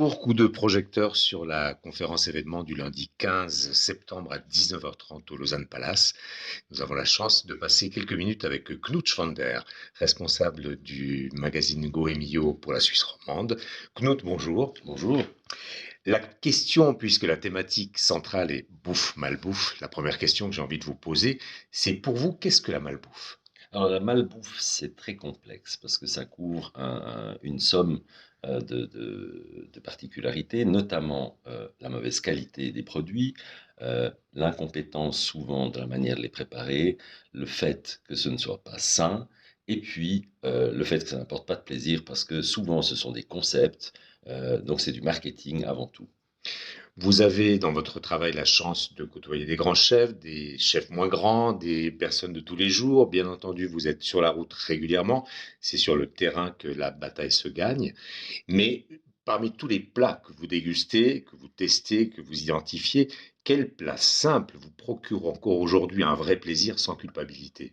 Coup de projecteur sur la conférence événement du lundi 15 septembre à 19h30 au Lausanne Palace. Nous avons la chance de passer quelques minutes avec Knut Schwander, responsable du magazine Goemio pour la Suisse romande. Knut, bonjour. Bonjour. La question, puisque la thématique centrale est bouffe, malbouffe, la première question que j'ai envie de vous poser, c'est pour vous, qu'est-ce que la malbouffe? Alors la malbouffe, c'est très complexe parce que ça couvre une somme de particularités, notamment la mauvaise qualité des produits, l'incompétence souvent de la manière de les préparer, le fait que ce ne soit pas sain, et puis le fait que ça n'apporte pas de plaisir parce que souvent ce sont des concepts, donc c'est du marketing avant tout. Vous avez dans votre travail la chance de côtoyer des grands chefs, des chefs moins grands, des personnes de tous les jours. Bien entendu, vous êtes sur la route régulièrement. C'est sur le terrain que la bataille se gagne. Mais parmi tous les plats que vous dégustez, que vous testez, que vous identifiez, quel plat simple vous procure encore aujourd'hui un vrai plaisir sans culpabilité?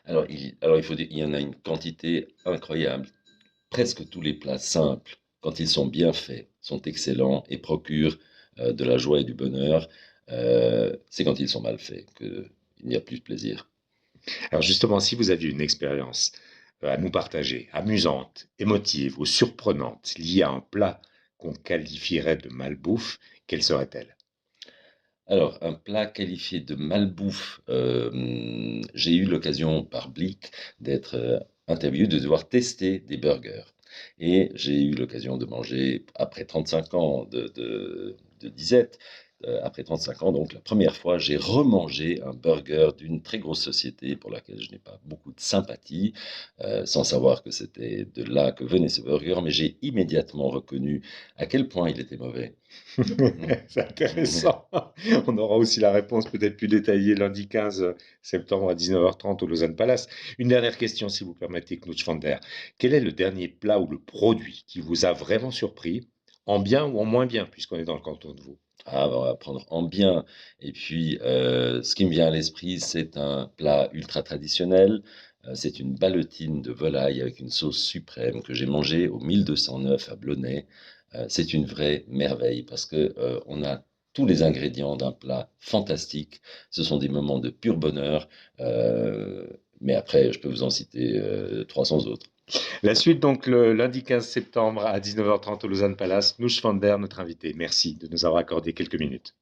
Alors il faut dire, il y en a une quantité incroyable. Presque tous les plats simples, quand ils sont bien faits, sont excellents et procurent de la joie et du bonheur. C'est quand ils sont mal faits qu'il n'y a plus de plaisir. Alors justement, si vous aviez une expérience à nous partager, amusante, émotive ou surprenante, liée à un plat qu'on qualifierait de malbouffe, quelle serait-elle? Alors, un plat qualifié de malbouffe, j'ai eu l'occasion par Blick d'être interviewé, de devoir tester des burgers. Et j'ai eu l'occasion de manger, après 35 ans de disette, après 35 ans, donc la première fois, j'ai remangé un burger d'une très grosse société pour laquelle je n'ai pas beaucoup de sympathie, sans savoir que c'était de là que venait ce burger, mais j'ai immédiatement reconnu à quel point il était mauvais. C'est intéressant. On aura aussi la réponse peut-être plus détaillée lundi 15 septembre à 19h30 au Lausanne Palace. Une dernière question, si vous permettez, Knut Schwander. Quel est le dernier plat ou le produit qui vous a vraiment surpris, en bien ou en moins bien, puisqu'on est dans le canton de Vaud? Ah, bah, on va prendre en bien. Et puis, ce qui me vient à l'esprit, c'est un plat ultra traditionnel. C'est une balotine de volaille avec une sauce suprême que j'ai mangée au 1209 à Blonay. C'est une vraie merveille parce que on a tous les ingrédients d'un plat fantastique. Ce sont des moments de pur bonheur. euh, mais après, je peux vous en citer 300 autres. La suite, donc, le lundi 15 septembre à 19h30 au Lausanne Palace. Knut Schwander, notre invité. Merci de nous avoir accordé quelques minutes.